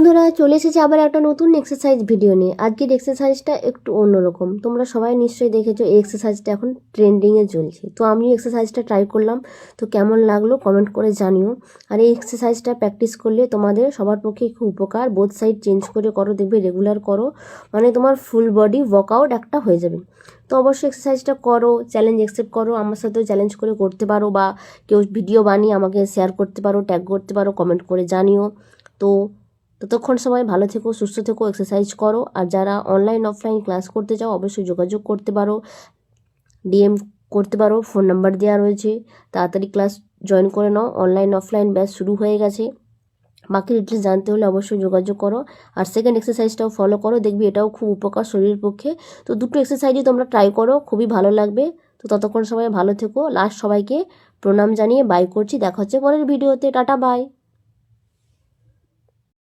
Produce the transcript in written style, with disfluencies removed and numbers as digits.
বন্ধুরা চলে এসেছে আবার একটা নতুন এক্সারসাইজ ভিডিও নিয়ে। আজকের এক্সারসাইজটা একটু অন্যরকম। তোমরা সবাই নিশ্চয়ই দেখেছো এই এক্সারসাইজটা এখন ট্রেন্ডিংয়ে চলছে। তো আমি এক্সারসাইজটা ট্রাই করলাম, তো কেমন লাগলো কমেন্ট করে জানিও। আর এই এক্সারসাইজটা প্র্যাকটিস করলে তোমাদের সবার পক্ষে খুব উপকার। বোথ সাইড চেঞ্জ করে করো, দেখবে রেগুলার করো, মানে তোমার ফুল বডি ওয়ার্কআউট একটা হয়ে যাবে। তো অবশ্যই এক্সারসাইজটা করো, চ্যালেঞ্জ অ্যাকসেপ্ট করো, আমার সাথেও চ্যালেঞ্জ করে করতে পারো, বা কেউ ভিডিও বানিয়ে আমাকে শেয়ার করতে পারো, ট্যাগ করতে পারো, কমেন্ট করে জানিও। তো ততক্ষণ সময় ভালো থেকো, সুস্থ থেকো, এক্সারসাইজ করো। আর যারা অনলাইন অফলাইন ক্লাস করতে চাও অবশ্যই যোগাযোগ করতে পারো, ডিএম করতে পারো, ফোন নাম্বার দেওয়া রয়েছে। তাড়াতাড়ি ক্লাস জয়েন করে নাও, অনলাইন অফলাইন ব্যাচ শুরু হয়ে গেছে। বাকি ডিটেলস জানতে হলে অবশ্যই যোগাযোগ করো। আর সেকেন্ড এক্সারসাইজটাও ফলো করো, দেখবি এটাও খুব উপকার শরীরের পক্ষে। তো দুটো এক্সারসাইজই তোমরা ট্রাই করো, খুবই ভালো লাগবে। তো ততক্ষণ সবাই ভালো থেকো। লাস্ট সবাইকে প্রণাম জানিয়ে বাই করছি। দেখা হচ্ছে পরের ভিডিওতে। Tata bye.